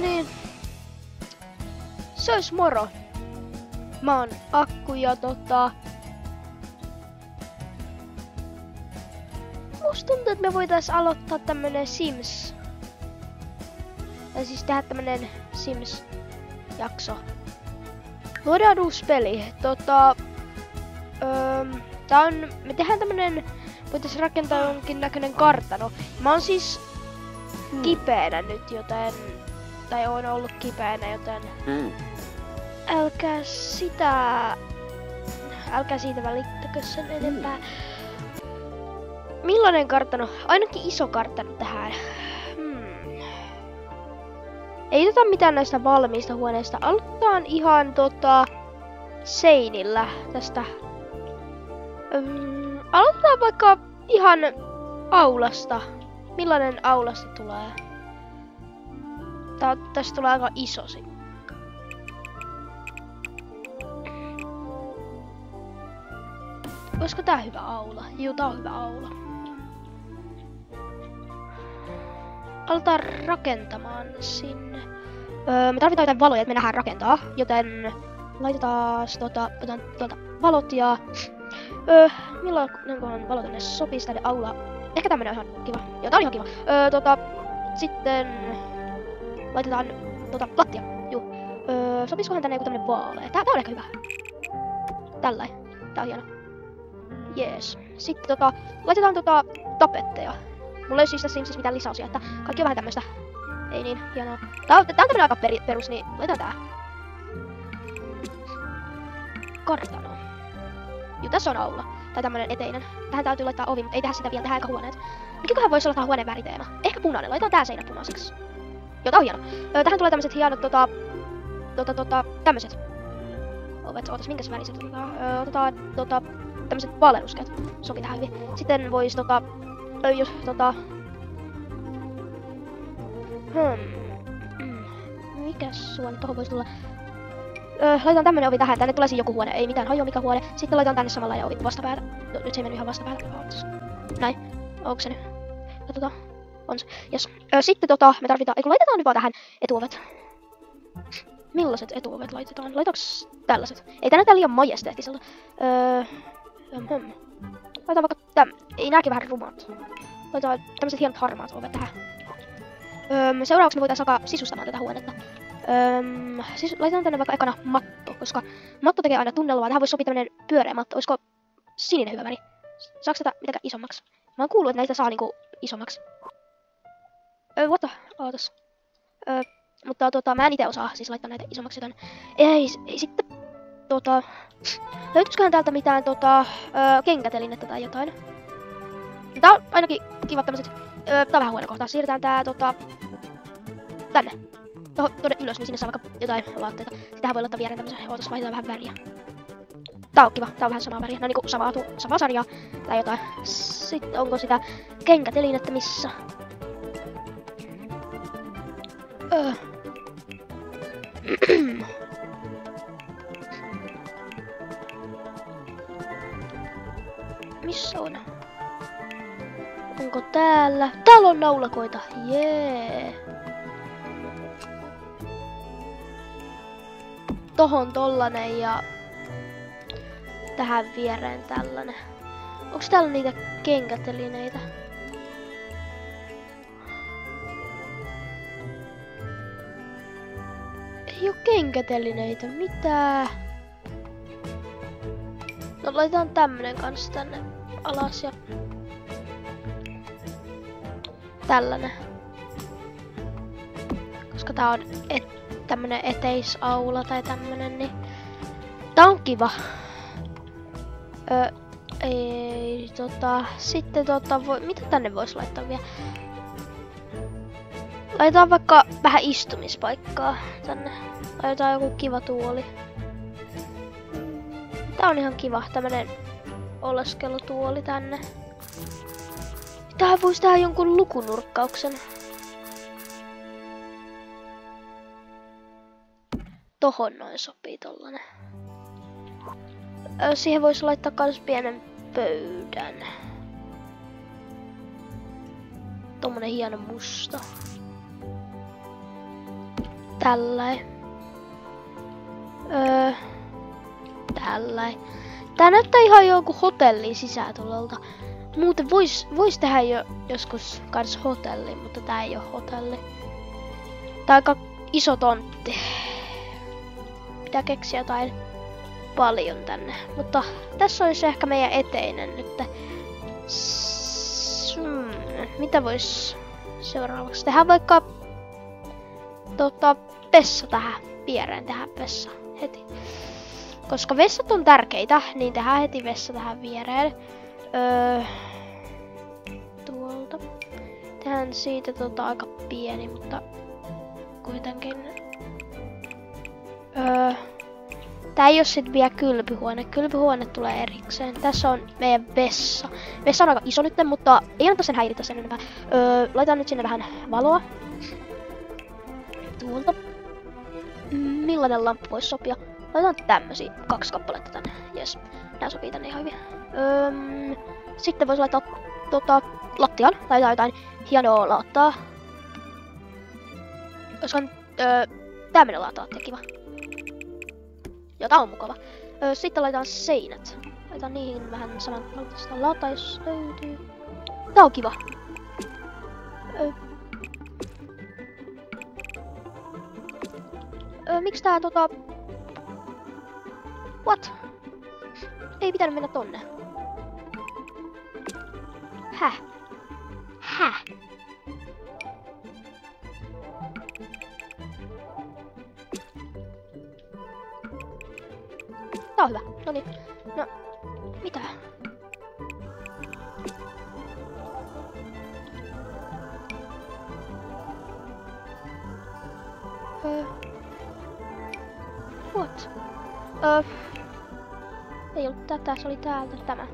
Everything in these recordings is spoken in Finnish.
niin. Se ois moro. Mä oon Akku ja musta tuntuu, että me voitais aloittaa tämmönen Sims. Tai siis tehdä tämmönen Sims-jakso. Luodaan uusi peli. Me tehdään tämmönen, voitais rakentaa jonkin näköinen kartano. Mä oon siis kipeänä nyt, joten... Tai oon ollut kipeänä, joten... Älkää siitä välittäkö sen enempää. Millainen kartano? Ainakin iso kartano tähän. Ei mitään näistä valmiista huoneista. Aloitetaan ihan seinillä tästä. Aloitetaan vaikka ihan aulasta. Millainen aulasta tulee? Tästä tulee aika iso. Olisiko tää hyvä aula? Juu, tää on hyvä aula. Aletaan rakentamaan sinne. Me tarvitaan jotain valoja, että me nähdään rakentaa, joten laitetaan tuolta valot ja... millainen valo tänne sopisi tänne aulaan? Ehkä tämmönen on ihan kiva. Joo, tää on ihan kiva. Sitten... laitetaan lattia. Juu. Sopisikohan tänne joku tämmönen vaalea? Tää on ehkä hyvä. Tällainen. Tää on hieno. Jees. Sitten laitetaan tapetteja. Mulla ei siis tässä Simsissä mitään lisäosia, että kaikki on vähän tämmöstä. Ei niin hienoa. Tää on tämmönen aika perus, niin laitetaan tää. Kartano. Juu, tässä on aula. Tai tämmönen eteinen. Tähän täytyy laittaa ovi, mutta ei tehdä sitä vielä, tehdään aika huoneet. Mikäköhän voisi olla tää huoneen väriteema? Ehkä punainen. Laitetaan tää seinä punaiseksi. Joo, tää on hieno. Tähän tulee tämmöset hienot tämmöset ovet. Ootas, minkäs väriset otetaan? Otetaan tämmöset vaaleanruskeat. Sopii tähän hyvin. Sitten vois jos mikäs suone tohon vois tulla? Laitetaan tämmönen ovi tähän. Tänne tulee siis joku huone. Ei mitään hajua mikä huone. Sitten laitetaan tänne samanlainen ovi vastapäätä. No, nyt se ei mennyt ihan vastapäätä. Näin. Onko se nyt? Katsotaan. On se. Jes. Sitten me tarvitaan... Eikö laitetaan nyt vaan tähän etuovet? Millaiset etuovet laitetaan? Laitetaanko tällaiset? Ei tänne liian majesteettiselta. Laitetaan vaikka ei nääkin vähän rumat. Laitetaan tämmöset hienot harmaat ovet tähän. Seuraavaksi me voitais alkaa sisustamaan tätä huonetta. Laitetaan tänne vaikka ekana matto, koska matto tekee aina tunnelmaa. Tähän voisi sopia tämmönen pyöreä matto. Olisiko sininen hyvä väri? Saaks tätä mitenkään isommaksi? Mä oon kuullut, että näitä saa niinku isommaksi. Ootas. Mutta mä en ite osaa siis laittaa näitä isommaksi, joten... Ei sitten... Löytyisiköhän täältä mitään kenkätelinettä tai jotain? Tää on ainakin kiva tämmöset... Tää on vähän huono kohta. Siirretään tää tänne. Tuonne ylös, niin sinne saa vaikka jotain laatteita. Sitähän voi laittaa viereen tämmösen. Ootas, laitetaan vähän väriä. Tää on kiva. Tää on vähän samaa väriä. No niinku samaa sarjaa. Tai jotain. Sitten onko sitä kenkätelinettä missä? Missä on? Onko täällä? Täällä on naulakoita. Jee. Tohon tollanen ja tähän viereen tällainen. Onks täällä niitä kenkätelineitä? Ei oo kenkätelineitä, mitä? No laitetaan tämmönen kans tänne alas ja tällainen. Koska tää on tämmönen eteisaula tai tämmönen, niin tää on kiva. Sitten mitä tänne vois laittaa vielä? Laitetaan vaikka vähän istumispaikkaa tänne. Laitetaan joku kiva tuoli. Tää on ihan kiva, tämmönen oleskelutuoli tänne. Tähän voisi tehdä jonkun lukunurkkauksen. Tohon noin sopii tollanen. Siihen voisi laittaa kans pienen pöydän. Tommonen hieno musta. Tälläin. Tälläin. Tää näyttää ihan joku hotellin sisätulolta. Muuten vois tehdä jo joskus kans hotelli, mutta tää ei oo hotelli. Tää on aika iso tontti. Pitää keksiä jotain paljon tänne. Mutta tässä olisi ehkä meidän eteinen nyt. Mitä vois seuraavaksi tehdä? Vaikka vessa tähän viereen, tehdään vessa heti. Koska vessat on tärkeitä, niin tehdään heti vessa tähän viereen. Tuolta. Tehdään siitä aika pieni, mutta kuitenkin. Tää ei oo sit vielä kylpyhuone. Kylpyhuone tulee erikseen. Tässä on meidän vessa. Vessa on aika iso nyt, mutta ei anneta sen häiritä sen enempää. Laitetaan nyt sinne vähän valoa. Tuolta. Millainen lamppu voisi sopia? Laitetaan tämmösiä 2 kappaletta tänne. Jes, nää sopii tänne ihan hyvin. Sitten voisi laittaa lattiaan. Laitetaan jotain hienoa laattaa. Olisikohan tämmönen laattaa kiva. Ja tää on mukava. Sitten laitetaan seinät. Laitetaan niihin vähän samanlaista laattaa, jos löytyy. Tää on kiva. Miksi tää What? Ei pitänyt mennä tonne. Häh? Häh? Tää on hyvä. Noniin. No, mitä? What? Ei ollut tätä, se oli täältä tämä.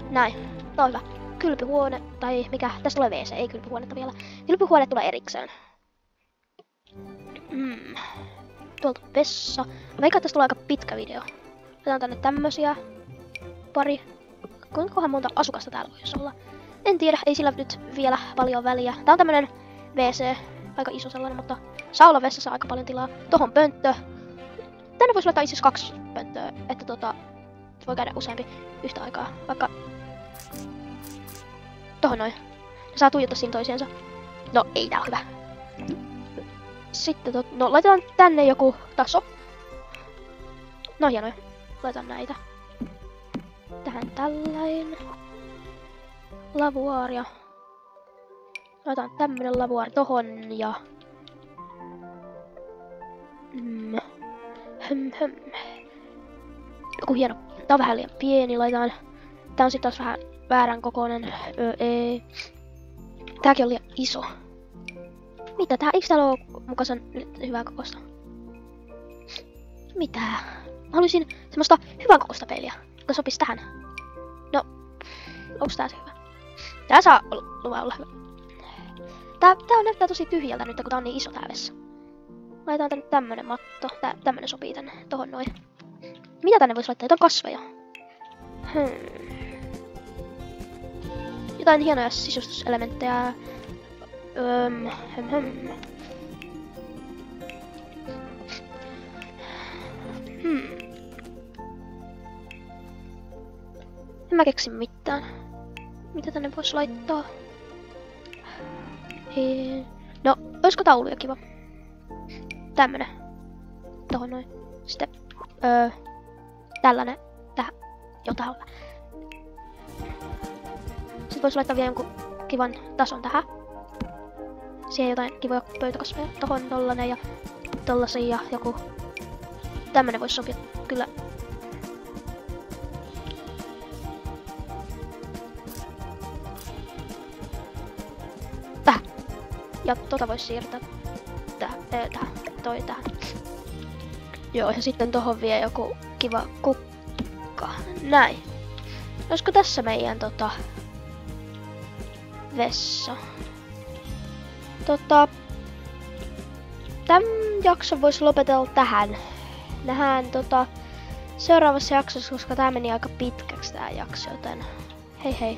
Näin. Tää on hyvä. Kylpyhuone, tai mikä? Tästä tulee WC, ei kylpyhuonetta vielä. Kylpyhuone tulee erikseen. Tuolta vessa. Vaikka tästä tulee aika pitkä video. Otetaan tänne tämmösiä. Pari. Kuinkahan monta asukasta täällä voisi olla? En tiedä, ei sillä nyt vielä paljon väliä. Tää on tämmönen WC. Aika iso sellainen, mutta saa olla vessassa aika paljon tilaa. Tohon pönttö. Tänne voisi laittaa itse 2 pönttöä, että voi käydä useampi yhtä aikaa. Vaikka tohon noin. Ne saa tuijottaa siinä toisiansa. No, ei tää ole hyvä. Sitten no laitetaan tänne joku taso. No hienoja. Laitetaan näitä. Tähän tällain. Lavuaaria. Laitetaan tämmönen lavuaari tohon ja joku hieno. Tää on vähän liian pieni, laitetaan. Tää on sit taas vähän väärän kokoinen. Ei. Tääkin on liian iso. Mitä tää? Eiks täällä oo mukaisen hyvää kokoista? Mitä? Mä haluaisin semmoista hyvän kokoista peliä, joka sopis tähän. No, onks tää se hyvä? Tää saa olla hyvä. Tää näyttää tosi tyhjältä nyt, kun tää on niin iso tää vessa. Laitetaan tänne tämmönen matto. Tämmönen sopii tänne, tohon noin. Mitä tänne vois laittaa? Jotain kasveja. Jotain hienoja sisustuselementtejä. En mä keksi mitään. Mitä tänne vois laittaa? No, olisiko tauluja kiva? Tämmönen. Tohon noin. Sitten, tällainen. Tähän. Jotain. Sitten vois laittaa vielä jonkun kivan tason tähän. Siihen jotain kivoja pöytäkasveja. Tohon tollanen ja tollasen ja joku. Tämmönen vois sopia kyllä. Tähän. Ja vois siirtää tähän. Tähän. Joo, ja sitten tohon vielä joku kiva kukka. Näin. Olisiko tässä meidän vessa? Tän jakson voisi lopetella tähän. Nähdään seuraavassa jaksossa, koska tää meni aika pitkäksi tää jakso, joten hei hei.